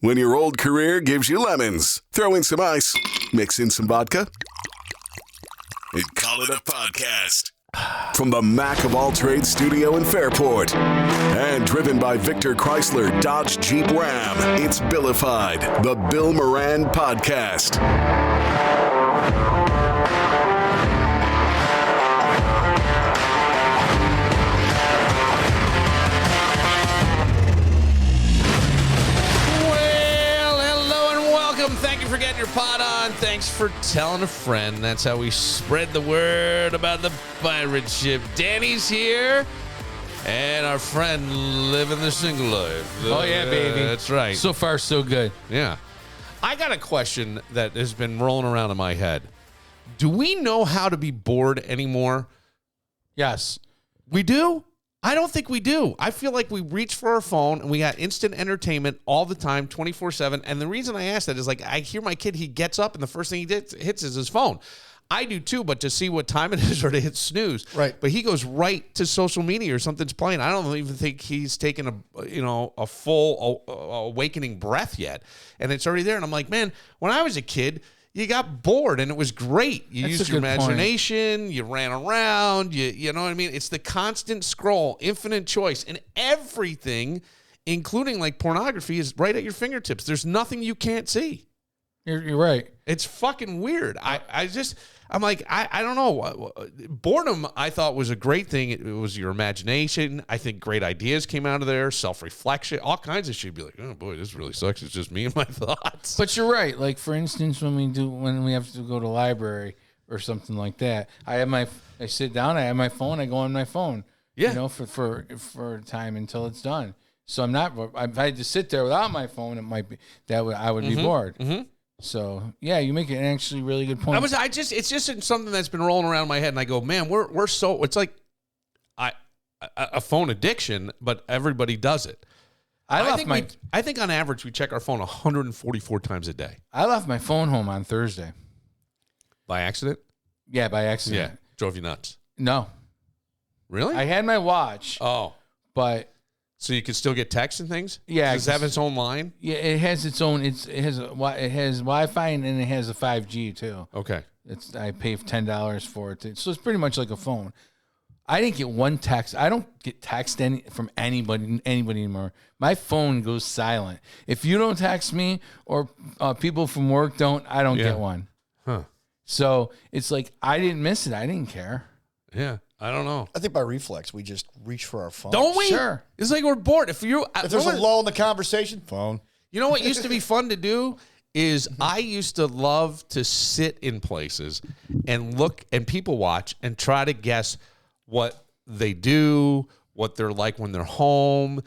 When your old career gives you lemons, throw in some ice, mix in some vodka, and call it a podcast. From the Mac of all trades studio in Fairport and driven by Victor Chrysler Dodge Jeep Ram, it's Billified, the Bill Moran Podcast. Thank you for getting your pot on. Thanks for telling a friend. That's how we spread the word about the pirate ship. Danny's here, and our friend living the single life. Oh, yeah, baby. That's right. So far, so good. Yeah. I got a question that has been rolling around in my head. Do we know how to be bored anymore? Yes. We do? I don't think we do. I feel like we reach for our phone and we got instant entertainment all the time, 24/7. And the reason I ask that is like I hear my kid, he gets up and the first thing he hits is his phone. I do too, but to see what time it is or to hit snooze. Right. But he goes right to social media or something's playing. I don't even think he's taken a full awakening breath yet. And it's already there. And I'm like, man, when I was a kid, you got bored and it was great. You used your imagination, you ran around, you know what I mean? It's the constant scroll, infinite choice, and everything, including like pornography, is right at your fingertips. There's nothing you can't see. You're right. It's fucking weird. I'm like, I don't know. Boredom, I thought, was a great thing. It was your imagination. I think great ideas came out of there, self-reflection, all kinds of shit. You'd be like, oh, boy, this really sucks. It's just me and my thoughts. But you're right. Like, for instance, when we have to go to library or something like that, I sit down, I have my phone, I go on my phone. Yeah. You know, for time until it's done. So I'm not, if I had to sit there without my phone, it might be, I would be bored. Mm-hmm. So yeah, you make an actually really good point. It's just something that's been rolling around in my head, and I go, man, we're so, it's like a phone addiction, but everybody does it. I think on average we check our phone 144 times a day. I left my phone home on Thursday. By accident? Yeah, by accident. Yeah, drove you nuts. No, really? I had my watch. Oh, but. So you can still get texts and things? Yeah. Does it have its own line? Yeah, it has its own. It has Wi-Fi and it has a 5G too. Okay. I pay $10 for it, so it's pretty much like a phone. I didn't get one text. I don't get text from anybody anymore. My phone goes silent. If you don't text me or people from work don't, I don't get one. Huh. So it's like I didn't miss it. I didn't care. Yeah. I don't know. I think by reflex, we just reach for our phone. Don't we? Sure. It's like we're bored. If there's a lull in the conversation, phone. You know what used to be fun to do is I used to love to sit in places and look and people watch and try to guess what they do, what they're like when they're home,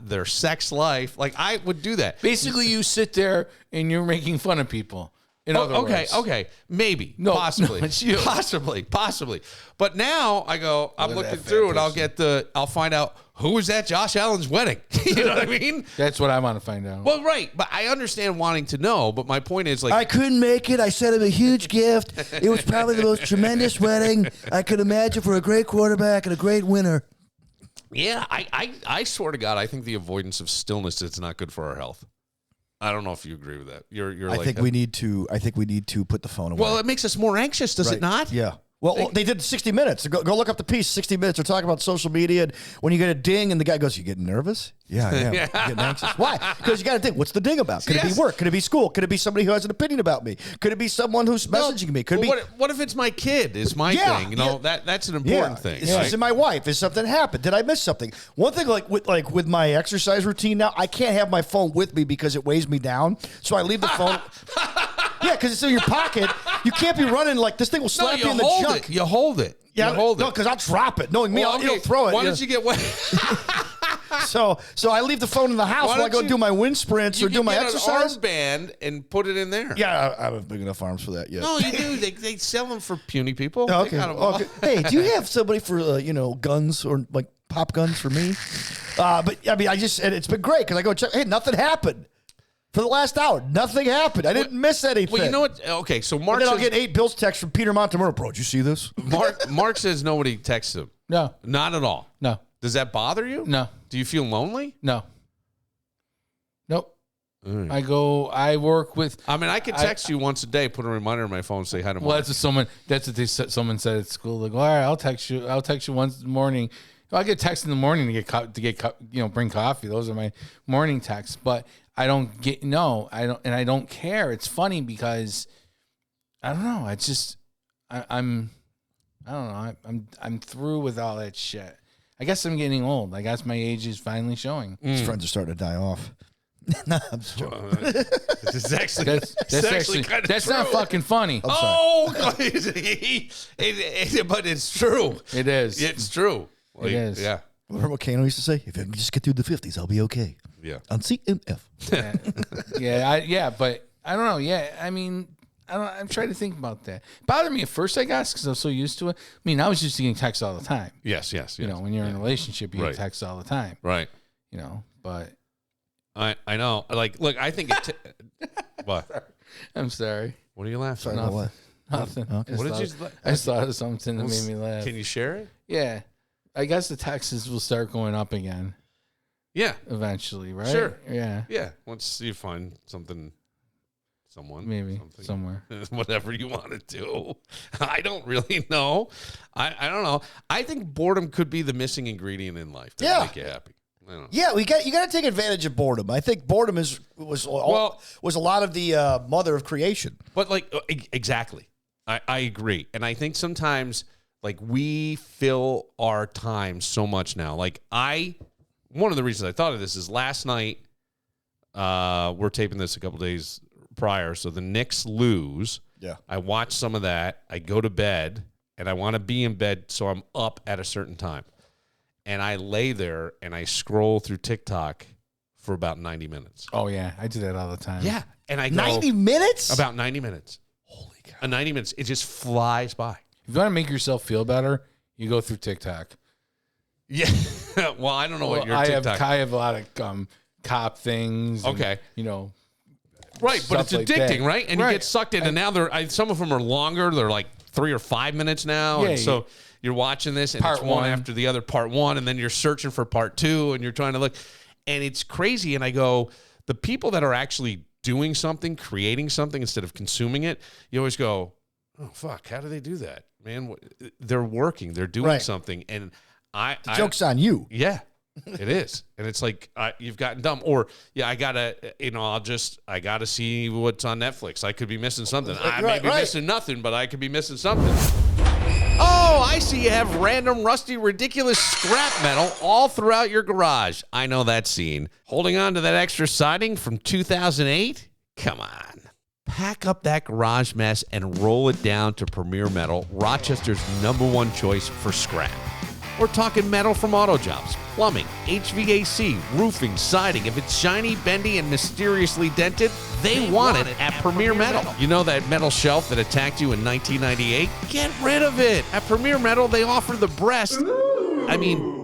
their sex life. Like I would do that. Basically, you sit there and you're making fun of people. Okay, maybe, possibly, no, it's you. possibly. But now I go, I'm looking through and I'll find out who was at Josh Allen's wedding. You know what I mean? That's what I want to find out. Well, right, but I understand wanting to know. But my point is, like, I couldn't make it. I sent him a huge gift. It was probably the most tremendous wedding I could imagine for a great quarterback and a great winner. Yeah, I swear to God, I think the avoidance of stillness is not good for our health. I don't know if you agree with that. I think we need to put the phone away. Well, it makes us more anxious, does it not? Yeah. Well, they did 60 Minutes. Go look up the piece, 60 Minutes. They're talking about social media. And when you get a ding and the guy goes, you getting nervous? Yeah, I am. Getting anxious. Why? Because you got to think, what's the ding about? Could it be work? Could it be school? Could it be somebody who has an opinion about me? Could it be someone who's messaging me? Could it be... What if it's my kid is my thing? You know, that's an important thing. Is this my wife? Is something happened? Did I miss something? One thing with my exercise routine now, I can't have my phone with me because it weighs me down. So I leave the phone... Yeah, because it's in your pocket. You can't be running like this thing will slap you in the junk. You hold it. Yeah, you hold it. No, because I'll drop it. Knowing me, I'll throw it. Why don't you get wet? So I leave the phone in the house while I go do my wind sprints or do my exercise. You can get an armband and put it in there. Yeah, I don't have big enough arms for that yet. No, you do. They sell them for puny people. Okay. Hey, do you have somebody for guns or like pop guns for me? But I mean, it's been great because I go check. Hey, nothing happened. For the last hour, nothing happened. I didn't miss anything. Well, you know what? Okay, so Mark says... Then I'll get 8 Bills texts from Peter Montemurro. Bro, did you see this? Mark says nobody texts him. No. Not at all. No. Does that bother you? No. Do you feel lonely? No. Nope. I work with. I mean, I could text you once a day, put a reminder on my phone, say hi to Well, that's what someone said at school. Like, all right, I'll text you once in the morning. I get texts in the morning to bring coffee. Those are my morning texts. But I don't I don't care. It's funny because I don't know. It's just I don't know. I'm through with all that shit. I guess I'm getting old. I guess my age is finally showing. His friends are starting to die off. No, I'm just joking. That's actually kind of that's true. not fucking funny. But it's true. It is. It's true. It is. Yeah. Remember what Kano used to say? If I can just get through the 50s, I'll be okay. Yeah. On CMF. But I don't know. Yeah, I mean, I'm trying to think about that. It bothered me at first, I guess, because I was so used to it. I mean, I was used to getting texts all the time. Yes. You know, when you're in a relationship, you get texts all the time. Right. You know, but I know. Like, look, I think it. What? I'm sorry. What are you laughing Sorry, at? what? Nothing. Okay. What did you? I just thought of something that made me laugh. Can you share it? Yeah. I guess the taxes will start going up again Yeah. eventually, right? Sure. Yeah. Yeah. Once you find someone, Maybe something, somewhere. whatever you want to do. I don't really know. I don't know. I think boredom could be the missing ingredient in life that make you happy. I don't know. Yeah, you got to take advantage of boredom. I think boredom was a lot of the mother of creation. But like exactly, I agree, and I think sometimes like we fill our time so much now. Like one of the reasons I thought of this is last night. We're taping this a couple days prior, so the Knicks lose. Yeah, I watch some of that. I go to bed, and I want to be in bed, so I'm up at a certain time. And I lay there and I scroll through TikTok for about 90 minutes. Oh, yeah. I do that all the time. Yeah. And I go 90 minutes? About 90 minutes. Holy cow. 90 minutes. It just flies by. If you want to make yourself feel better, you go through TikTok. Yeah. Well, I don't know what your TikTok. I have a lot of cop things. And, okay. You know. Right. But it's like addicting, that. right? And you get sucked in. And now some of them are longer. They're like 3 or 5 minutes now. Yeah, and so you're watching this and part it's one one after the other, part one. And then you're searching for part two and you're trying to look. And it's crazy. And I go, the people that are actually doing something, creating something instead of consuming it, you always go, oh, fuck, how do they do that? Man, they're working. They're doing something. And the joke's on you. Yeah, it is. And it's like, you've gotten dumb. Or, I got to, I got to see what's on Netflix. I could be missing something. I may be missing nothing, but I could be missing something. Oh, I see you have random, rusty, ridiculous scrap metal all throughout your garage. I know that scene. Holding on to that extra siding from 2008? Come on. Pack up that garage mess and roll it down to Premier Metal, Rochester's #1 choice for scrap. We're talking metal from auto jobs, plumbing, HVAC, roofing, siding. If it's shiny, bendy, and mysteriously dented, they want it at Premier Metal. You know that metal shelf that attacked you in 1998? Get rid of it. At Premier Metal, they offer the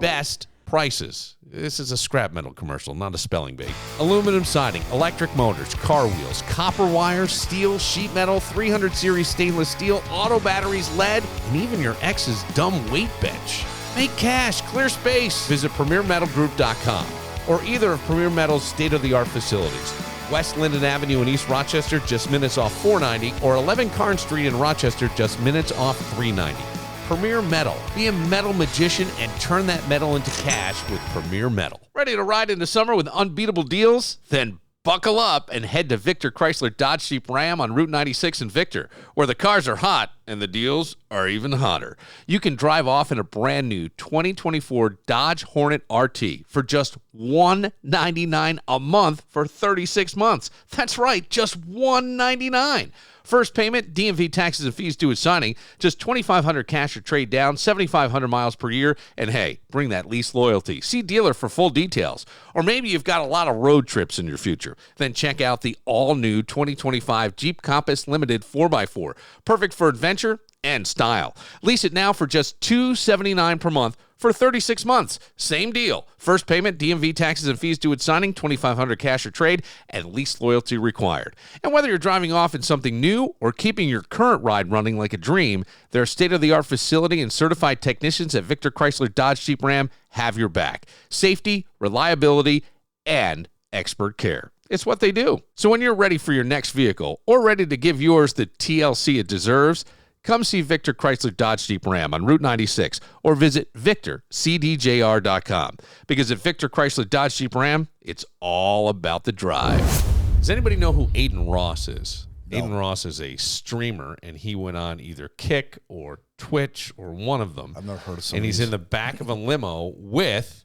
best prices. This is a scrap metal commercial, not a spelling bee. Aluminum siding, electric motors, car wheels, copper wire, steel, sheet metal, 300 series stainless steel, auto batteries, lead, and even your ex's dumb weight bench. Make cash, clear space. Visit PremierMetalGroup.com or either of Premier Metal's state-of-the-art facilities. West Linden Avenue in East Rochester, just minutes off 490, or 11 Carn Street in Rochester, just minutes off 390. Premier Metal. Be a metal magician and turn that metal into cash with Premier Metal. Ready to ride into summer with unbeatable deals? Then buckle up and head to Victor Chrysler Dodge Jeep Ram on Route 96 in Victor, where the cars are hot and the deals are even hotter. You can drive off in a brand new 2024 Dodge Hornet RT for just $199 a month for 36 months. That's right, just $199. First payment, DMV taxes and fees due at signing, just $2,500 cash or trade down, 7,500 miles per year, and hey, bring that lease loyalty. See dealer for full details. Or maybe you've got a lot of road trips in your future. Then check out the all-new 2025 Jeep Compass Limited 4x4. Perfect for adventure and style. Lease it now for just $279 per month for 36 months. Same deal. First payment, DMV taxes and fees due at signing, $2,500 cash or trade, and lease loyalty required. And whether you're driving off in something new or keeping your current ride running like a dream, their state-of-the-art facility and certified technicians at Victor Chrysler Dodge Jeep Ram have your back. Safety, reliability, and expert care. It's what they do. So when you're ready for your next vehicle or ready to give yours the TLC it deserves, come see Victor Chrysler Dodge Jeep Ram on Route 96 or visit VictorCDJR.com. Because at Victor Chrysler Dodge Jeep Ram, it's all about the drive. Does anybody know who Aiden Ross is? No. Aiden Ross is a streamer, and he went on either Kick or Twitch or one of them. I've never heard of some. And he's in the back of a limo with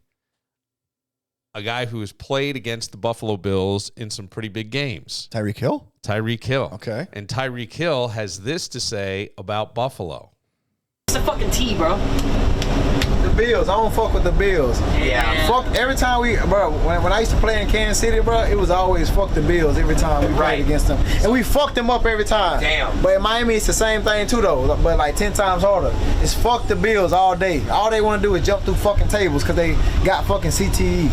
a guy who has played against the Buffalo Bills in some pretty big games. Tyreek Hill? Tyreek Hill. Okay. And Tyreek Hill has this to say about Buffalo. It's a fucking T, bro. The Bills. I don't fuck with the Bills. Yeah. Fuck every time when I used to play in Kansas City, bro, it was always fuck the Bills every time we played against them. And we fucked them up every time. Damn. But in Miami, it's the same thing too, though, but like 10 times harder. It's fuck the Bills all day. All they want to do is jump through fucking tables because they got fucking CTE.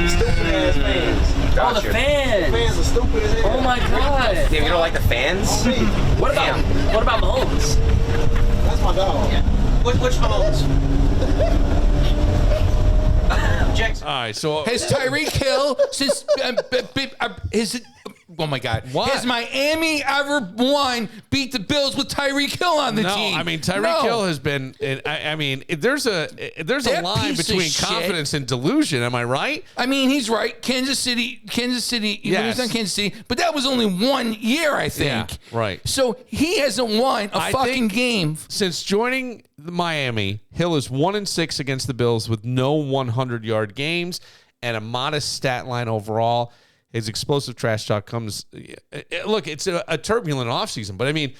Stupid ass fans. Oh, the fans. The fans are stupid as hell. Oh my god. Damn, you don't like the fans? What about Mahomes? That's my dog. Yeah. Which Mahomes? Jackson. All right, so Has Tyreek Hill oh my God. What? Has Miami ever beat the Bills with Tyreek Hill on the team? I mean, Tyreek Hill has been. There's a That line piece of between shit. confidence and delusion. Am I right? I mean, he's right. Kansas City, Yes. he's not Kansas City, but that was only 1 year, I think. Yeah, right. So he hasn't won a fucking game. Since joining Miami, Hill is 1-6 against the Bills with no 100-yard games and a modest stat line overall. His explosive trash talk comes. Look, it's a turbulent offseason, but I mean,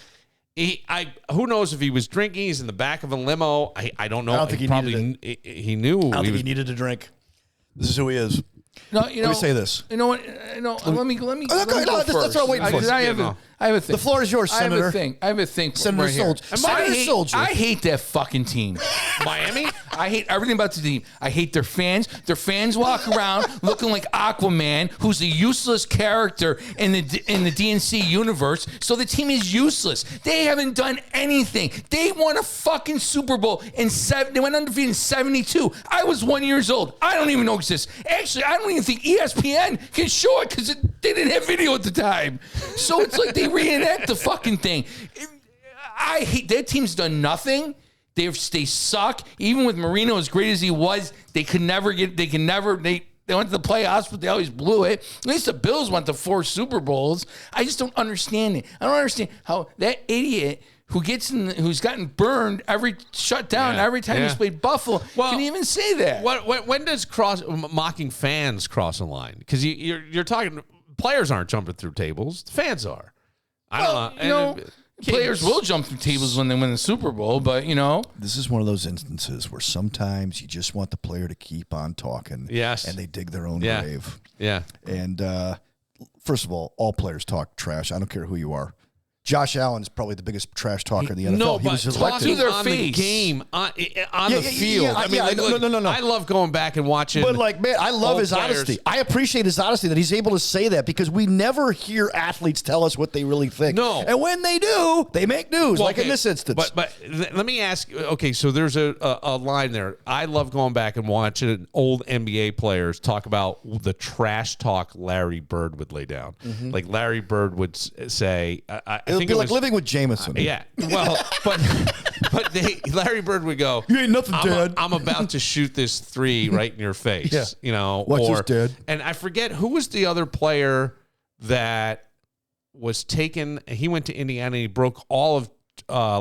who knows if he was drinking? He's in the back of a limo. I don't know. I don't think he needed he knew. I don't think he needed to drink. This is who he is. No, Let me say this. You know what? Let me go that's first. what I'm waiting for. I have a thing. The floor is yours, Senator. I have a thing. Senator right here. Soldier. Senator Soldier. I hate that fucking team. Miami? I hate everything about the team. I hate their fans. Their fans walk around looking like Aquaman, who's a useless character in the DNC universe. So the team is useless. They haven't done anything. They won a fucking Super Bowl they went undefeated in 72. I was 1 year old. I don't even know it exists. Actually, I don't even think ESPN can show it because they didn't have video at the time. So it's like they reenact the fucking thing. I hate that team's done nothing. They suck. Even with Marino, as great as he was, they went to the playoffs, but they always blew it. At least the Bills went to 4 Super Bowls. I just don't understand it. I don't understand how that idiot who's gotten burned shut down every time he's played Buffalo can even say that. When does mocking fans cross a line? Because you're talking players aren't jumping through tables, fans are. I don't know. Players will jump through tables when they win the Super Bowl, but This is one of those instances where sometimes you just want the player to keep on talking. Yes. And they dig their own grave. Yeah. And first of all players talk trash. I don't care who you are. Josh Allen is probably the biggest trash talker in the NFL. No, he but was talking elected. on the game, on the field. No. I love going back and watching. But man, I love his honesty. I appreciate his honesty that he's able to say that because we never hear athletes tell us what they really think. No. And when they do, they make news, like in this instance. But let me ask you, okay, so there's a line there. I love going back and watching old NBA players talk about the trash talk Larry Bird would lay down. Mm-hmm. Like Larry Bird would say, It would be like living with Jameson. Yeah. Well, but Larry Bird would go, "You ain't nothing, Dad. I'm about to shoot this 3 right in your face." Yeah. Watch this, Dad. And I forget who was the other player that was taken. He went to Indiana and he broke all of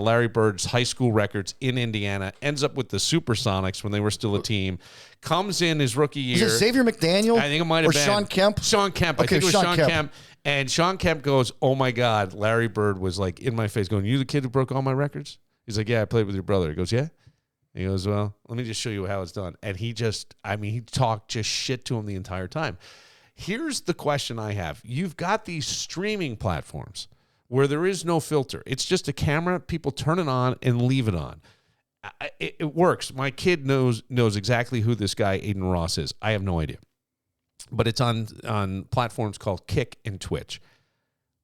Larry Bird's high school records in Indiana. Ends up with the Supersonics when they were still a team. Comes in his rookie year. Is it Xavier McDaniel? I think it might have been. Or Sean Kemp? Sean Kemp. Okay, I think it was Sean Kemp. And Sean Kemp goes, "Oh my God." Larry Bird was like in my face going, "You the kid who broke all my records?" He's like, "Yeah, I played with your brother." He goes, "Yeah?" And he goes, "Well, let me just show you how it's done." And he talked just shit to him the entire time. Here's the question I have. You've got these streaming platforms where there is no filter. It's just a camera. People turn it on and leave it on. It works. My kid knows exactly who this guy Aiden Ross is. I have no idea. But it's on platforms called Kick and Twitch.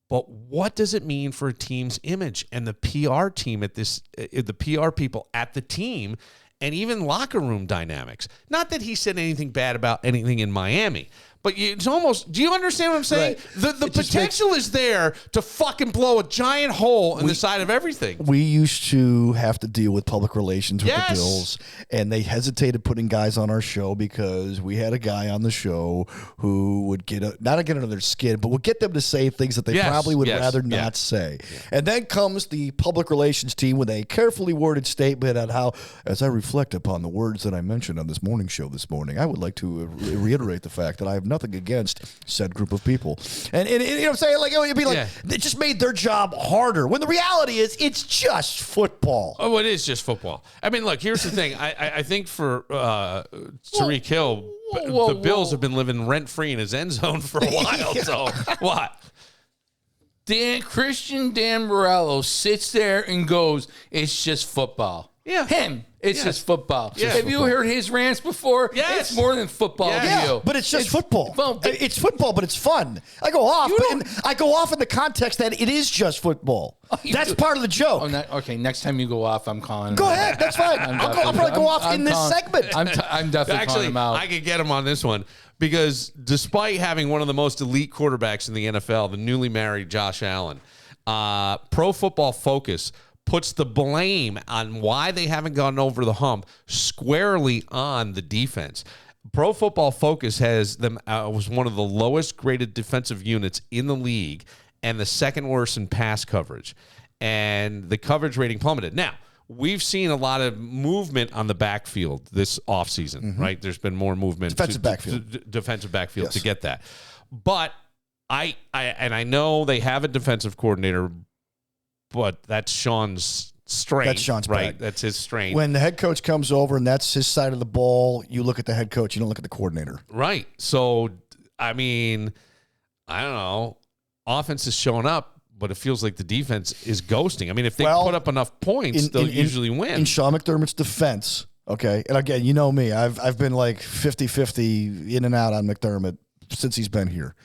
But what does it mean for a team's image and the PR team the PR people at the team, and even locker room dynamics? Not that he said anything bad about anything in Miami, But it's almost. Do you understand what I'm saying? Right. The potential is there to fucking blow a giant hole in the side of everything. We used to have to deal with public relations with the Bills, and they hesitated putting guys on our show because we had a guy on the show who would not get under their skin, but would get them to say things that they probably would rather not say. Yeah. And then comes the public relations team with a carefully worded statement on how, as I reflect upon the words that I mentioned on this morning show this morning, I would like to reiterate the fact that I have nothing against said group of people. And you know what I'm saying? Like, it would be like, it just made their job harder. When the reality is, it's just football. Oh, it is just football. I mean, look, here's the thing. I think for Tariq Hill, the Bills have been living rent-free in his end zone for a while. So, what? Christian Dan Morello sits there and goes, it's just football. Yeah. It's just football. Yeah. Have you heard his rants before? Yes. It's more than football to you. But it's just football. Well, it's football, but it's fun. I go off, I go off in the context that it is just football. That's part of the joke. Okay, next time you go off, I'm calling. Go ahead. That's fine. I'll probably go off in this segment. I'm definitely calling him out. I could get him on this one because despite having one of the most elite quarterbacks in the NFL, the newly married Josh Allen, Pro Football Focus puts the blame on why they haven't gone over the hump squarely on the defense. Pro Football Focus has them was one of the lowest graded defensive units in the league and the second worst in pass coverage. And the coverage rating plummeted. Now, we've seen a lot of movement on the backfield this offseason, right? There's been more movement. Defensive backfield to get that. But I know they have a defensive coordinator, but that's Sean's strength. That's Sean's right. bag. That's his strength. When the head coach comes over and that's his side of the ball, you look at the head coach. You don't look at the coordinator. Right. So, I mean, I don't know. Offense is showing up, but it feels like the defense is ghosting. I mean, if they put up enough points, they'll usually win. In Sean McDermott's defense, okay, and again, you know me. I've been like 50-50 in and out on McDermott since he's been here.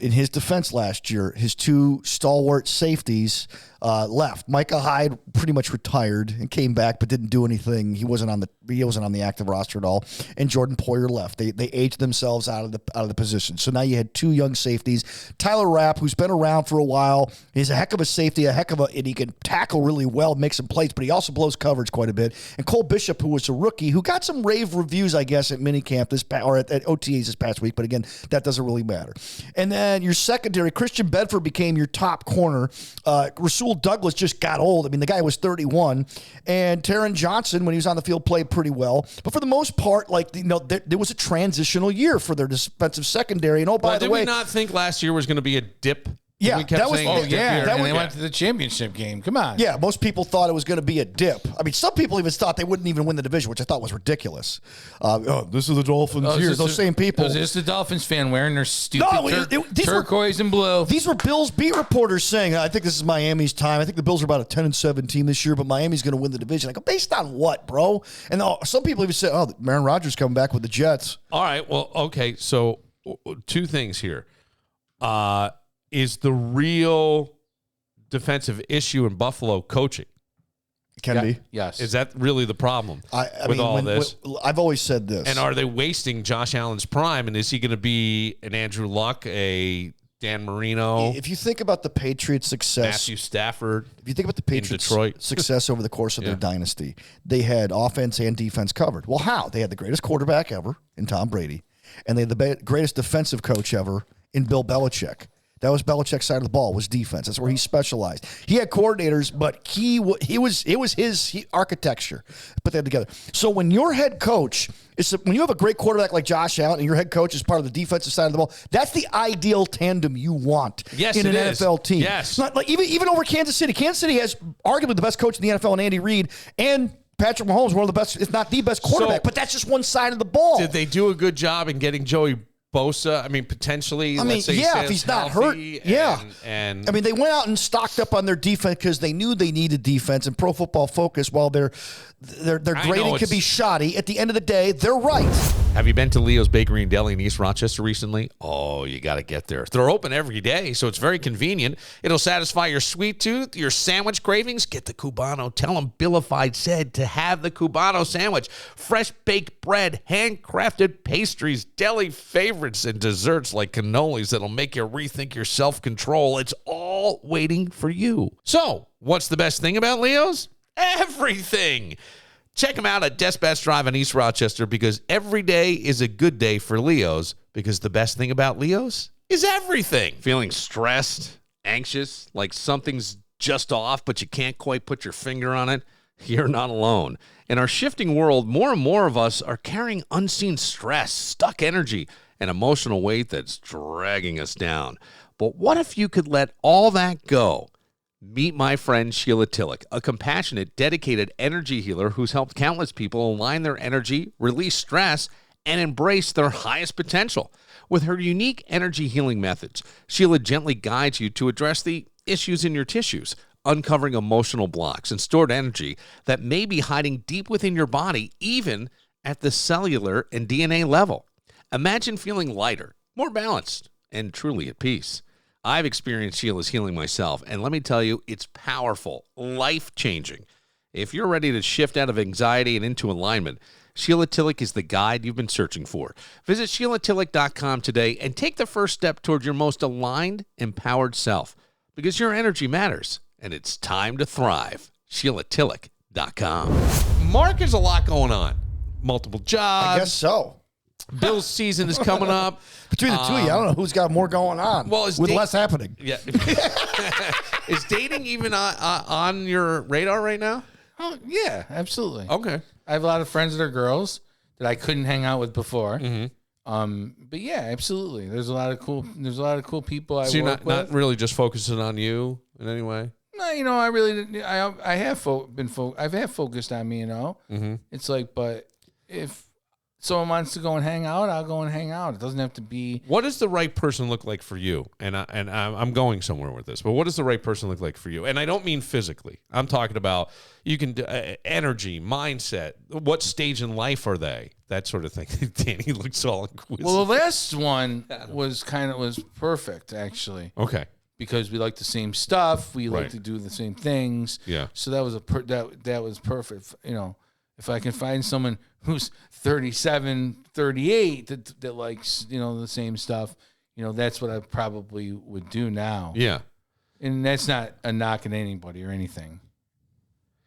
In his defense last year, his two stalwart safeties left. Micah Hyde pretty much retired and came back, but didn't do anything. He wasn't on the active roster at all. And Jordan Poyer left. They aged themselves out of the position. So now you had two young safeties. Tyler Rapp, who's been around for a while, he's a heck of a safety, and he can tackle really well, make some plays, but he also blows coverage quite a bit. And Cole Bishop, who was a rookie, who got some rave reviews, I guess, at minicamp at OTAs this past week. But again, that doesn't really matter. And then your secondary, Christian Bedford became your top corner. Rasul Douglas just got old. I mean, the guy was 31. And Taron Johnson, when he was on the field, played pretty well. But for the most part, there was a transitional year for their defensive secondary. And by the way, did we not think last year was going to be a dip? Yeah, that was. They went to the championship game. Come on. Yeah, most people thought it was going to be a dip. I mean, some people even thought they wouldn't even win the division, which I thought was ridiculous. This is the Dolphins here. Those same people. Was this the Dolphins fan wearing their stupid turquoise and blue? These were Bills beat reporters saying, I think this is Miami's time. I think the Bills are about a 10-7 team this year, but Miami's going to win the division. I go, based on what, bro? And some people even said, Aaron Rodgers coming back with the Jets. All right. Well, okay. So two things here. Is the real defensive issue in Buffalo coaching? It can be. Yes. Is that really the problem with all this? I've always said this. And are they wasting Josh Allen's prime? And is he going to be an Andrew Luck, a Dan Marino? If you think about the Patriots' success. Matthew Stafford. If you think about the Patriots' success over the course of their dynasty, they had offense and defense covered. Well, how? They had the greatest quarterback ever in Tom Brady, and they had the greatest defensive coach ever in Bill Belichick. That was Belichick's side of the ball, was defense. That's where he specialized. He had coordinators, but it was his architecture. Put that together. So when your head coach when you have a great quarterback like Josh Allen and your head coach is part of the defensive side of the ball, that's the ideal tandem you want in an NFL team. Yes. It's not like even over Kansas City. Kansas City has arguably the best coach in the NFL in Andy Reid, and Patrick Mahomes, one of the best, if not the best quarterback. But that's just one side of the ball. Did they do a good job in getting Joey Bosa? I mean, potentially. Let's say if he's not hurt, and I mean, they went out and stocked up on their defense because they knew they needed defense. And Pro Football Focus, while their grading could be shoddy, at the end of the day, they're right. Have you been to Leo's Bakery and Deli in East Rochester recently? Oh, you got to get there. They're open every day, so it's very convenient. It'll satisfy your sweet tooth, your sandwich cravings. Get the Cubano. Tell them Billified said to have the Cubano sandwich. Fresh baked bread, handcrafted pastries, deli favorites. favorites and desserts like cannolis that'll make you rethink your self-control. It's all waiting for you. So, what's the best thing about Leo's? Everything. Check them out at Des Best Drive in East Rochester, because every day is a good day for Leo's, because the best thing about Leo's is everything. Feeling stressed, anxious, like something's just off, but you can't quite put your finger on it? You're not alone. In our shifting world, more and more of us are carrying unseen stress, stuck energy, and emotional weight that's dragging us down. But what if you could let all that go? Meet my friend Sheila Tillich, a compassionate, dedicated energy healer who's helped countless people align their energy, release stress, and embrace their highest potential. With her unique energy healing methods, Sheila gently guides you to address the issues in your tissues, uncovering emotional blocks and stored energy that may be hiding deep within your body, even at the cellular and DNA level. Imagine feeling lighter, more balanced, and truly at peace. I've experienced Sheila's healing myself, and let me tell you, it's powerful, life-changing. If you're ready to shift out of anxiety and into alignment, Sheila Tillich is the guide you've been searching for. Visit SheilaTillich.com today and take the first step toward your most aligned, empowered self, because your energy matters, and it's time to thrive. SheilaTillich.com. Mark has a lot going on. Multiple jobs. I guess so. Bill's season is coming up. Between the two of you, I don't know who's got more going on. Well, with less happening. Yeah. Is dating even on your radar right now? Oh, yeah, absolutely. Okay. I have a lot of friends that are girls that I couldn't hang out with before. But yeah, absolutely. There's a lot of cool people I So you're work with. not really just focusing on you in any way? No, you know, I really, I have focused on me, you know. It's like, but if someone wants to go and hang out, I'll go and hang out. It doesn't have to be. What does the right person look like for you? And I'm going somewhere with this, but what does the right person look like for you? And I don't mean physically. I'm talking about you can energy, mindset. What stage in life are they? That sort of thing. Danny looks all inquisitive. Well, the last one was perfect actually. Okay. Because we like the same stuff, we like to do the same things. Yeah. So that was that was perfect. You know, if I can find someone who's 37, 38 that likes, you know, the same stuff, you know, that's what I probably would do now. Yeah. And that's not a knock at anybody or anything.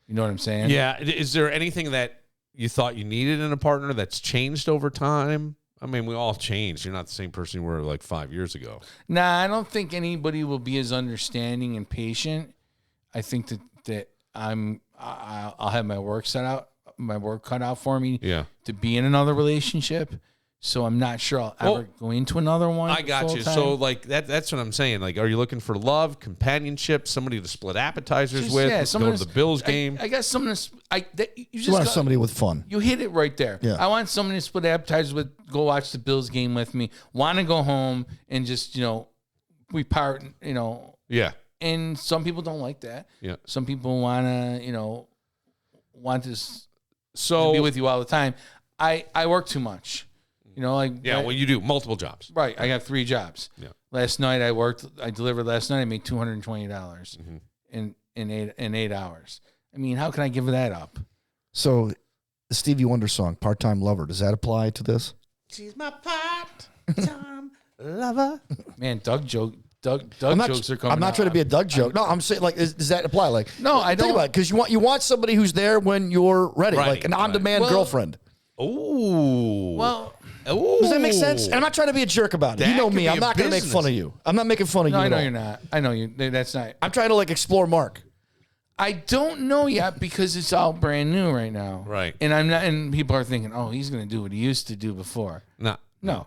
You know what I'm saying? Yeah. Is there anything that you thought you needed in a partner that's changed over time? I mean, we all changed. You're not the same person you were like 5 years ago. Nah, I don't think anybody will be as understanding and patient. I think that I'll have my work cut out for me to be in another relationship. So I'm not sure I'll ever go into another one. I got you. So like that's what I'm saying. Like, are you looking for love, companionship, somebody to split appetizers with? Yeah, go to the Bills game. I got someone You want somebody with fun. You hit it right there. Yeah. I want somebody to split appetizers with, go watch the Bills game with me, want to go home and just, you know, we part, you know. Yeah. And some people don't like that. Yeah. Some people want to, you know, to be with you all the time. I work too much. You know, like well, you do multiple jobs. Right. I got 3 jobs. Yeah. Last night I delivered last night. I made $220 in 8 hours. I mean, how can I give that up? So, the Stevie Wonder song, Part-Time Lover, does that apply to this? She's my part-time lover. Man, Doug jokes are coming. I'm not trying to be a Doug joke. No, I'm saying, like, does that apply? Like, no, I don't. Think about it, because you want somebody who's there when you're ready, like an on-demand girlfriend. Ooh. Well, does that make sense? And I'm not trying to be a jerk about it. You know me. I'm not going to make fun of you. I'm not making fun of you. I know you're not. I know you. That's not. I'm trying to like explore Mark. I don't know yet because it's all brand new right now. Right. And I'm not. And people are thinking, oh, he's going to do what he used to do before. No.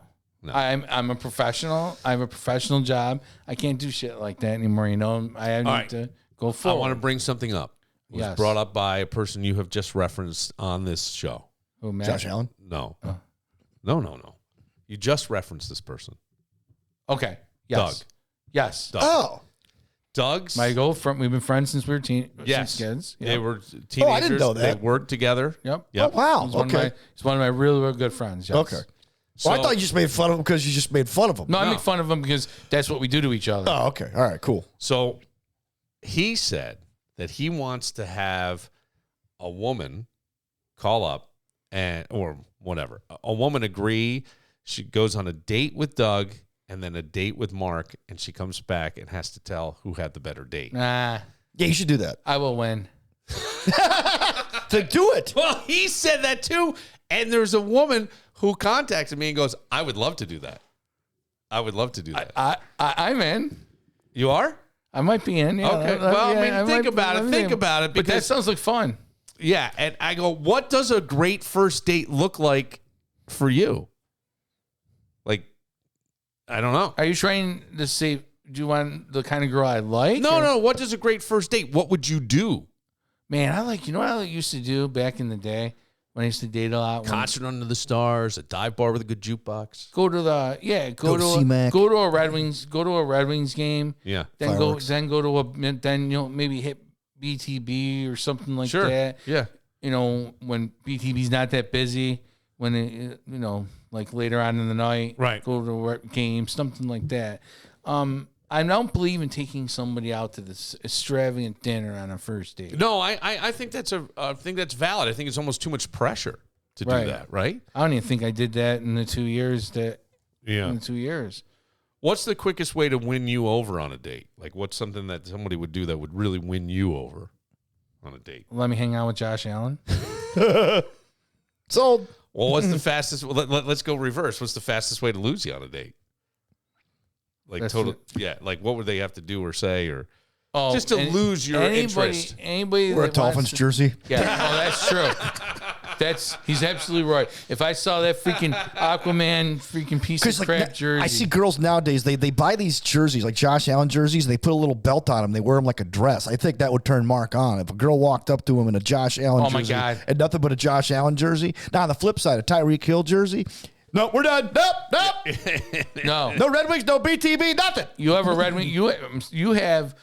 I'm a professional. I have a professional job. I can't do shit like that anymore. You know, I need to go forward. I want to bring something up. It was brought up by a person you have just referenced on this show. Who, Matt? Josh Allen? No. No. You just referenced this person. Okay. Yes. Doug. Yes. Doug. Oh. Doug's. My girlfriend. We've been friends since we were since kids. Yep. They were teenagers. Oh, I didn't know that. They worked together. Yep. Oh, wow. He's one of my real, real good friends. Yes. Okay. Well, I thought you just made fun of him because you just made fun of him. No, I make fun of him because that's what we do to each other. Oh, okay. All right, cool. So he said that he wants to have a woman call up or whatever, a woman agree She goes on a date with Doug and then a date with Mark, and she comes back and has to tell who had the better date. Nah, Yeah, you should do that. I will win. To do it. Well, he said that too. And there's a woman who contacted me and goes, I would love to do that. I would love to do that. I'm in. You are? I might be in. Yeah, Okay. Well, I mean, think about it. Think about it. But that Because, sounds like fun. yeah. And I go, what does a great first date look like for you? Like, I don't know. Are you trying to say, do you want the kind of girl I like? No. What does a great first date? What would you do? Man, I like, you know what I used to do back in the day when I used to date a lot? Concert under the stars, a dive bar with a good jukebox. Go to the, Go to C-Mac. go to a Red Wings game. Yeah. Then Fireworks. go to maybe hit BTB or something like Sure. that. Yeah. You know, when BTB's not that busy, when it, you know, like later on in the night, Right. Go to a game, something like that. I don't believe in taking somebody out to this extravagant dinner on a first date. No, I think that's valid. I think it's almost too much pressure to Right. do that, right? I don't even think I did that in the 2 years Yeah. in the 2 years. What's the quickest way to win you over on a date? Like, what's something that somebody would do that would really win you over on a date? Let me hang out with Josh Allen. Sold. Well, what's the fastest? Let's go reverse. What's the fastest way to lose you on a date? Like That's total, it. yeah. Like, what would they have to do or say, or Oh, just to lose your interest? Anybody Wear a that Dolphins wants to- jersey. Yeah, oh, that's true. He's absolutely right. If I saw that freaking Aquaman freaking piece of crap jersey, I see girls nowadays, they buy these jerseys, like Josh Allen jerseys, and they put a little belt on them. They wear them like a dress. I think that would turn Mark on. If a girl walked up to him in a Josh Allen Oh, my jersey God. and nothing but a Josh Allen jersey. Now, on the flip side, a Tyreek Hill jersey, no, we're done. Nope. no, No Red Wings, no BTB, nothing. you have a Red Wing. You have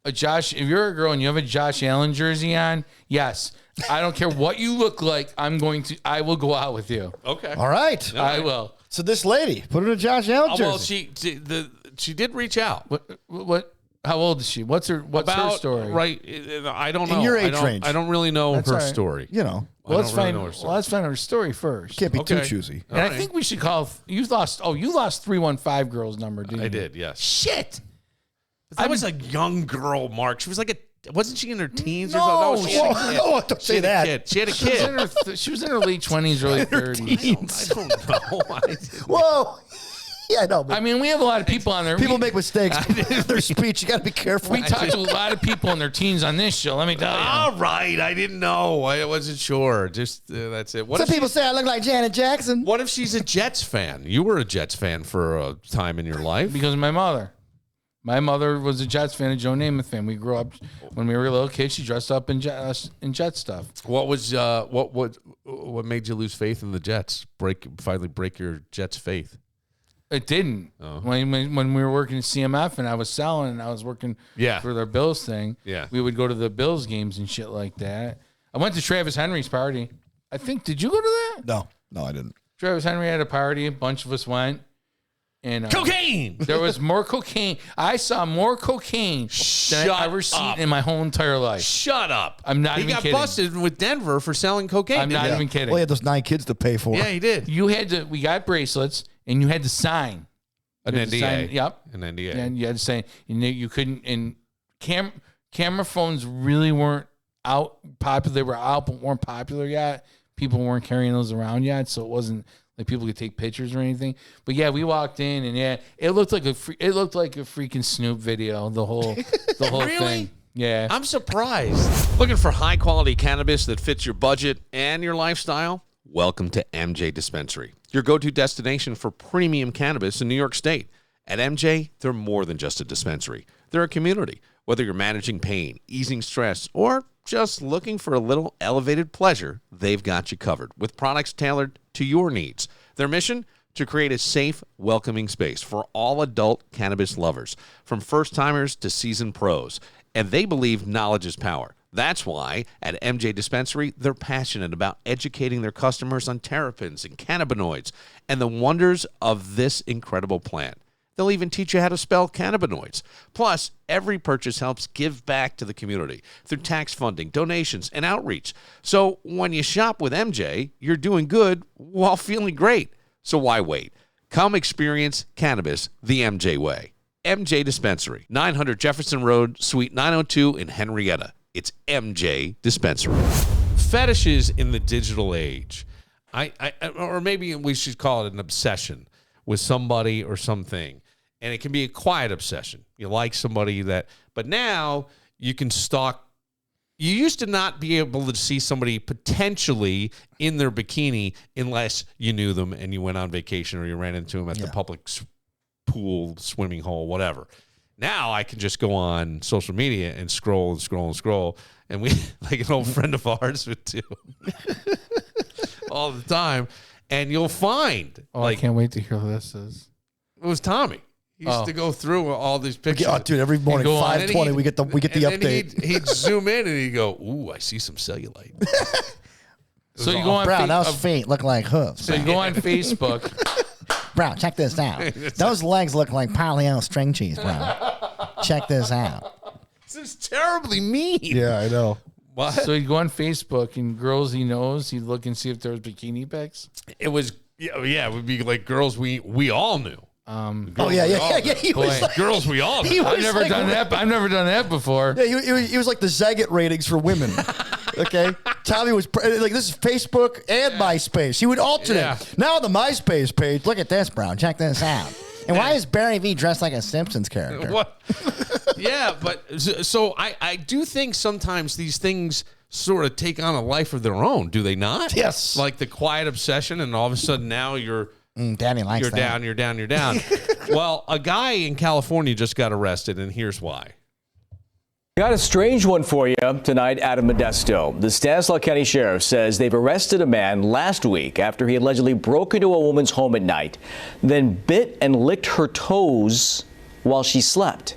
a Josh. If you're a girl and you have a Josh Allen jersey on, yes, I don't care what you look like. I will go out with you. Okay, All right. I will. So this lady, put her in a Josh Allen jersey. well, she did reach out. What? How old is she? What's her story? Right, I don't know. In your age I don't, range. I don't really know That's her all right. story. You know, Well, let's I don't really find. know her story. Well, let's find her story first. can't be too Okay. choosy. And I All right. think we should call. You lost 315 girl's number, didn't you? I did. Yes. Shit. That was a young girl, Mark. She was like wasn't she in her teens or No, something? No, Whoa, don't say that. She had a She was, kid. in her she was in her late 20s, early 30s. I don't know. Whoa. Yeah, I know. But I mean, we have a lot of people on there. people make mistakes in their speech. You got to be careful. We talk to a lot of people in their teens on this show. Let me tell you. All right, I didn't know. I wasn't sure. Just that's it. What Some if people say I look like Janet Jackson. What if she's a Jets fan? You were a Jets fan for a time in your life. Because of my mother. My mother was a Jets fan, a Joe Namath fan. We grew up when we were little kids. She dressed up in Jet stuff. What was what made you lose faith in the Jets? Finally break your Jets faith. It didn't. Oh. When we were working at CMF and I was selling and I was working Yeah. for their Bills thing, Yeah. we would go to the Bills games and shit like that. I went to Travis Henry's party. I think, did you go to that? No, I didn't. Travis Henry had a party. A bunch of us went. And Cocaine. there was more cocaine. I saw more cocaine than I've ever seen in my whole entire life. Shut up. I'm not even He got kidding. busted with Denver for selling cocaine. I'm not didn't even kidding. Well, he had those 9 kids to pay for. he? Yeah, he did. We got bracelets and you had to sign. An You had to NDA. sign- yep. An NDA. And you had to say you couldn't. And camera phones really weren't out popular. They were out but weren't popular yet. People weren't carrying those around yet, so it wasn't like people could take pictures or anything. But yeah, we walked in and yeah, it looked like a freaking Snoop video. The whole Really? thing. Yeah. I'm surprised. Looking for high quality cannabis that fits your budget and your lifestyle? Welcome to MJ Dispensary, your go-to destination for premium cannabis in New York State. At MJ, they're more than just a dispensary. They're a community. Whether you're managing pain, easing stress, or just looking for a little elevated pleasure, they've got you covered with products tailored to your needs. Their mission? To create a safe, welcoming space for all adult cannabis lovers, from first-timers to seasoned pros. And they believe knowledge is power. That's why at MJ Dispensary, they're passionate about educating their customers on terpenes and cannabinoids and the wonders of this incredible plant. They'll even teach you how to spell cannabinoids. Plus, every purchase helps give back to the community through tax funding, donations, and outreach. So when you shop with MJ, you're doing good while feeling great. So why wait? Come experience cannabis the MJ way. MJ Dispensary, 900 Jefferson Road, Suite 902 in Henrietta. It's MJ Dispensary. Fetishes in the digital age. Or maybe we should call it an obsession with somebody or something. And it can be a quiet obsession. You like somebody but now you can stalk. You used to not be able to see somebody potentially in their bikini unless you knew them and you went on vacation or you ran into them at the public pool, swimming hole, whatever. Now I can just go on social media and scroll and scroll and scroll. And we, like an old friend of ours would do all the time. And you'll find. I can't wait to hear who this is. It was Tommy. He used to go through all these pictures. Oh, dude, every morning, 5:20, we get the update. He'd zoom in and he'd go, ooh, I see some cellulite. So you go on Brown, those feet look like hoofs. So you go on Facebook. Brown, check this out. Those legs look like paleo string cheese, Brown. Check this out. This is terribly mean. Yeah, I know. What? So you go on Facebook and girls he knows, he'd look and see if there was bikini pics. It was, it would be like girls we all knew. Yeah. He was like, girls we all knew. I've never done that. I've never done that before. Yeah, he was like the Zagat ratings for women. Okay, Tommy was like, this is Facebook and MySpace. He would alternate. Yeah. Now on the MySpace page, look at this, Brown. Check this out. And why is Barry V dressed like a Simpsons character? What? Yeah, but so I do think sometimes these things sort of take on a life of their own, do they not? Yes. Like the quiet obsession, and all of a sudden now you're Danny likes you're that. down. Well, a guy in California just got arrested, and here's why. Got a strange one for you tonight out of Modesto. The Stanislaus County Sheriff says they've arrested a man last week after he allegedly broke into a woman's home at night, then bit and licked her toes while she slept.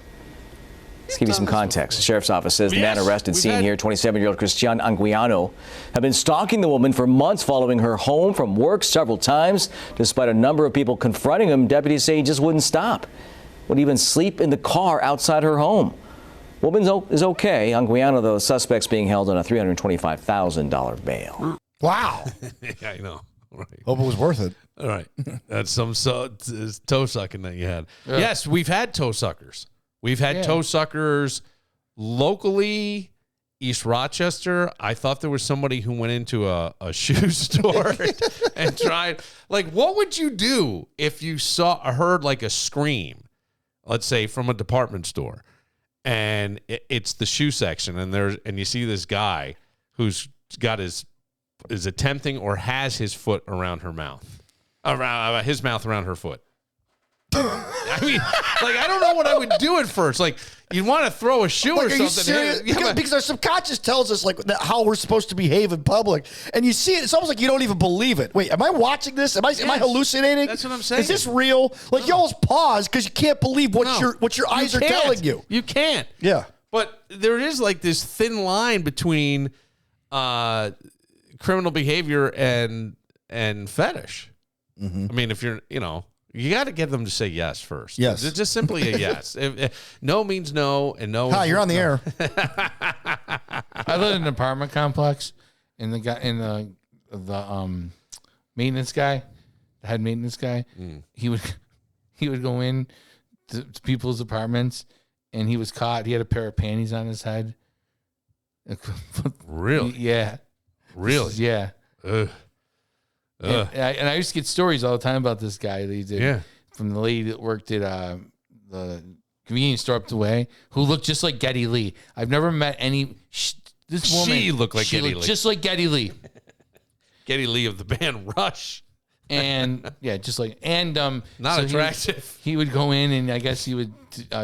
Let's give you some context. The sheriff's office says the man arrested, seen here, 27-year-old Cristian Anguiano, had been stalking the woman for months, following her home from work several times. Despite a number of people confronting him, deputies say he just wouldn't stop. Would even sleep in the car outside her home. Woman is okay. Anguiano, though, the suspect's being held on a $325,000 bail. Wow. Yeah, I know. Right. Hope it was worth it. All right. That's some toe sucking that you had. Yeah. Yes, we've had toe suckers. We've had toe suckers locally, East Rochester. I thought there was somebody who went into a shoe store and tried. Like, what would you do if you heard like a scream, let's say from a department store, and it's the shoe section, and you see this guy who's got is attempting or has his foot around her mouth, around his mouth around her foot. I mean, like, I don't know what I would do at first. Like, you'd want to throw a shoe or something. Because our subconscious tells us, like, how we're supposed to behave in public. And you see it, it's almost like you don't even believe it. Wait, am I watching this? Am I hallucinating? That's what I'm saying. Is this real? Like, you almost pause because you can't believe what your eyes are telling you. You can't. Yeah. But there is, like, this thin line between criminal behavior and fetish. Mm-hmm. I mean, if you're, you got to get them to say yes first. Yes. It's just simply a yes. If no means no, and no. Hi, you're on the air. I live in an apartment complex, and the maintenance guy, the head maintenance guy, he would go in to people's apartments, and he was caught. He had a pair of panties on his head. Really? Yeah. Really? Yeah. Ugh. And I used to get stories all the time about this guy that he did. Yeah. From the lady that worked at the convenience store up the way, who looked just like Geddy Lee. I've never met any. This woman. She looked like Geddy Lee. Just like Geddy Lee. Geddy Lee of the band Rush. And just like not so attractive. He would go in, and I guess he would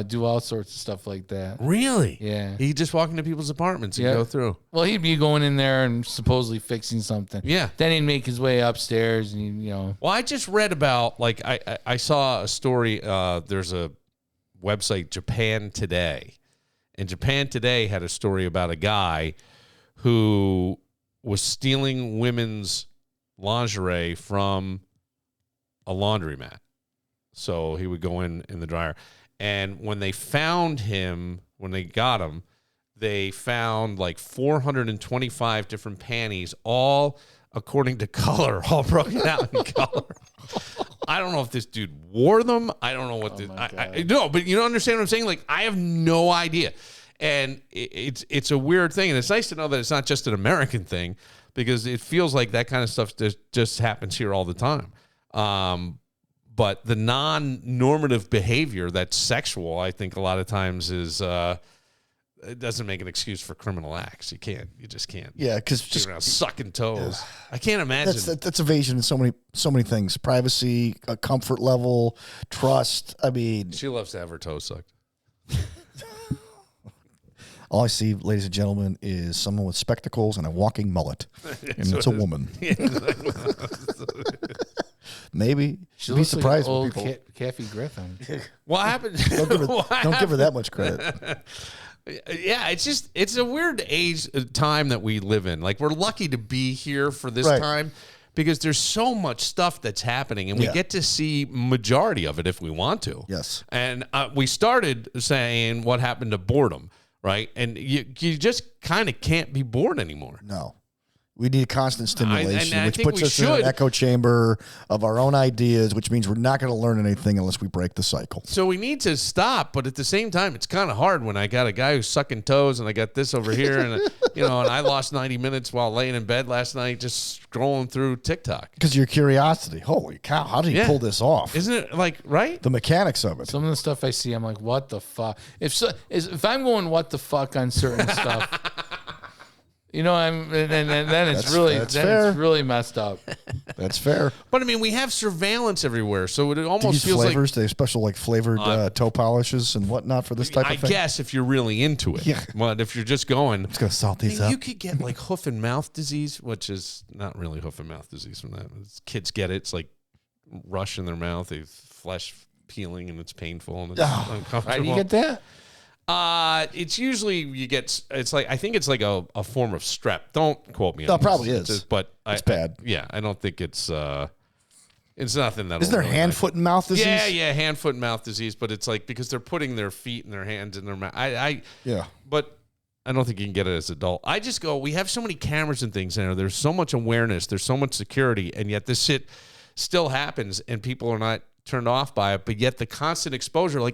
do all sorts of stuff like that. Really? Yeah. He'd just walk into people's apartments and go through. Well, he'd be going in there and supposedly fixing something. Yeah. Then he'd make his way upstairs, and Well, I just read about, like, I saw a story. There's a website, Japan Today, and Japan Today had a story about a guy who was stealing women's lingerie from a laundromat. So he would go in the dryer. And when they found him, when they got him, they found like 425 different panties, all according to color, all broken out in color. I don't know if this dude wore them. I don't know what this. No, but you don't understand what I'm saying. Like, I have no idea, and it's a weird thing, and it's nice to know that it's not just an American thing, because it feels like that kind of stuff just happens here all the time. But the non-normative behavior that's sexual, I think a lot of times is. It doesn't make an excuse for criminal acts. You just can't. Yeah, because just around sucking toes. I can't imagine. That's evasion in so many things. Privacy, a comfort level, trust. I mean, she loves to have her toes sucked. All I see, ladies and gentlemen, is someone with spectacles and a walking mullet, and it's a woman. Maybe she'll be surprised like with people. Kathy Griffin. What happened? Don't give her that much credit. Yeah, it's a weird time that we live in. Like, we're lucky to be here for this time, because there's so much stuff that's happening, and we get to see majority of it if we want to. Yes. And we started saying what happened to boredom, right? And you just kind of can't be bored anymore. No. We need constant stimulation, which puts us in should. an echo chamber of our own ideas, which means we're not going to learn anything unless we break the cycle. So we need to stop, but at the same time, it's kind of hard when I got a guy who's sucking toes, and I got this over here, and and I lost 90 minutes while laying in bed last night just scrolling through TikTok. Because your curiosity, holy cow, how did he pull this off? Isn't it like right? The mechanics of it. Some of the stuff I see, I'm like, what the fuck? If I'm going what the fuck on certain stuff. And then it's really messed up. That's fair. But I mean, we have surveillance everywhere, so it almost feels flavors. They have special flavored toe polishes and whatnot for this type of thing. I guess if you're really into it. Yeah. But if you're just going, I'm just gonna salt these up. You could get like hoof and mouth disease, which is not really hoof and mouth disease from that. Kids get it. It's like rush in their mouth, they flesh peeling, and it's painful and it's uncomfortable. How do you get that? It's usually I think it's like a form of strep. Don't quote me on No, this. probably is. But it's bad. I don't think it's nothing that. Isn't there hand, foot, and mouth disease? Yeah, hand, foot, and mouth disease. But it's like because they're putting their feet and their hands in their mouth. But I don't think you can get it as an adult. I just go, we have so many cameras and things in there. There's so much awareness. There's so much security. And yet this shit still happens and people are not turned off by it. But yet the constant exposure,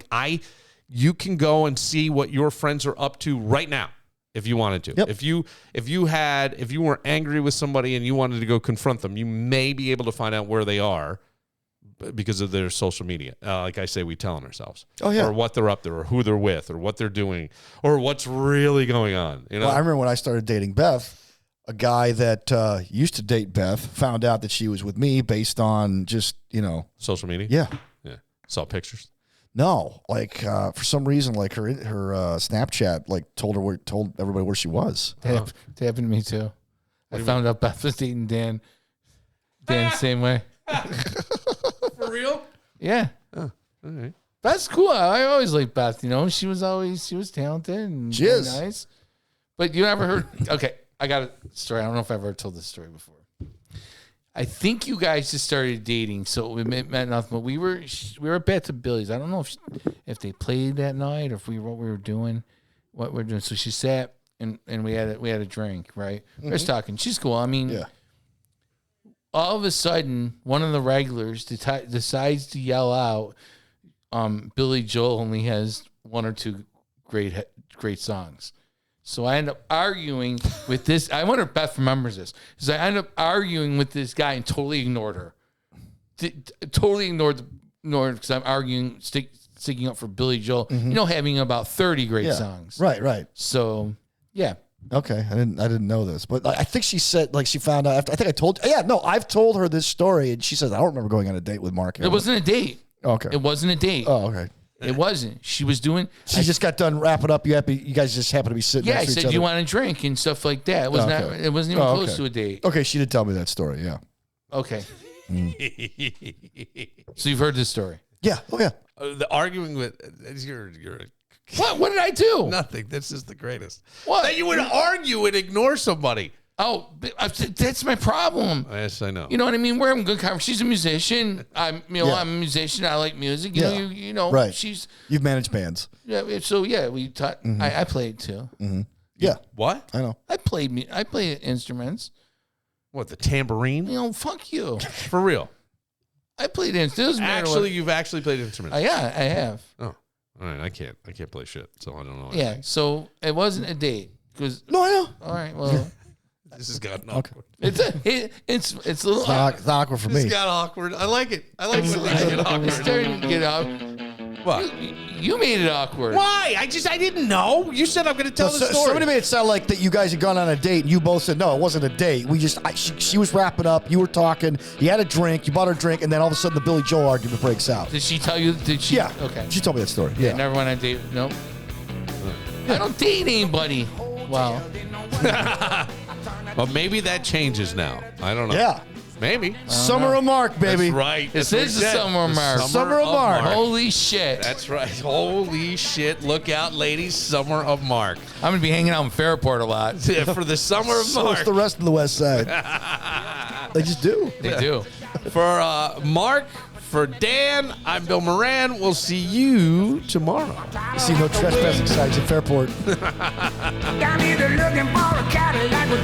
you can go and see what your friends are up to right now if you wanted to. Yep. If you were angry with somebody and you wanted to go confront them, you may be able to find out where they are because of their social media. Like I say, we tell on ourselves. Oh, yeah. Or what they're up to, or who they're with, or what they're doing, or what's really going on. Well, I remember when I started dating Beth, a guy that used to date Beth found out that she was with me based on just, social media? Yeah. Saw pictures. No, for some reason, her Snapchat told everybody where she was. It happened to me too. I found out Beth was dating Dan. Dan, same way. For real? Yeah. Oh, all right. That's cool. I always liked Beth. She was talented and she is nice. But you ever heard? Okay, I got a story. I don't know if I've ever told this story before. I think you guys just started dating, so we meant nothing. But we were back to Billy's. I don't know if they played that night or what we were doing. So she sat and we had a drink, right? Mm-hmm. We were talking. She's cool. I mean, yeah. All of a sudden, one of the regulars decides to yell out, "Billy Joel only has one or two great songs." So I end up arguing with this. I wonder if Beth remembers this. Because I end up arguing with this guy and totally ignored her. Totally ignored because I'm arguing, sticking up for Billy Joel. Mm-hmm. Having about 30 great songs. Right. So, yeah. Okay, I didn't know this, but I think she said she found out after. I think I told. Yeah, no, I've told her this story, and she says I don't remember going on a date with Mark. It wasn't a date. Okay, it wasn't a date. Oh, okay. It wasn't. She was doing. She just got done wrapping up. You guys just happened to be sitting. Yeah, next to I each said, other. "Do you want a drink?" and stuff like that. It was not. It wasn't even close to a date. Okay, she did tell me that story. Yeah. Okay. So you've heard this story? Yeah. Oh yeah. The arguing with you're. What? What did I do? Nothing. This is the greatest. What? That you would argue and ignore somebody. Oh, that's my problem. Yes, I know. You know what I mean? We're having good conversation. She's a musician. I'm a musician. I like music. You know. Right. You've managed bands. Yeah. So we taught. I played too. Mm-hmm. Yeah. What? I know. I played instruments. What, the tambourine? You know, fuck you. For real? I played instruments. Actually, you've actually played instruments. Yeah, I have. Oh, all right. I can't play shit, so I don't know. Yeah, so it wasn't a date. No, I know. All right, well, This has gotten awkward. it's a little It's not awkward for This me. got awkward. I like it. I like when things get It's awkward. starting to get awkward. What? You made it awkward. Why? I didn't know. You said I'm going to tell the story. Somebody made it sound like that you guys had gone on a date and you both said, no, it wasn't a date. She was wrapping up. You were talking. You had a drink. You bought her a drink. And then all of a sudden the Billy Joel argument breaks out. Did she tell you? Did she? Yeah. Okay. She told me that story. Yeah. Yeah. Never went on a date. Nope. I don't date anybody. Wow. Well, maybe that changes now. I don't know. Yeah. Maybe. Summer of Mark, baby. That's right. This That's is what the he said. summer of Mark. Summer of Mark. Holy shit. That's right. Holy shit. Look out, ladies. Summer of Mark. I'm going to be hanging out in Fairport a lot. For the summer of So Mark. it's the rest of the West Side. They just do. They do. For Mark, for Dan, I'm Bill Moran. We'll see you tomorrow. You see no trespassing signs in Fairport. I'm either looking for a Cadillac with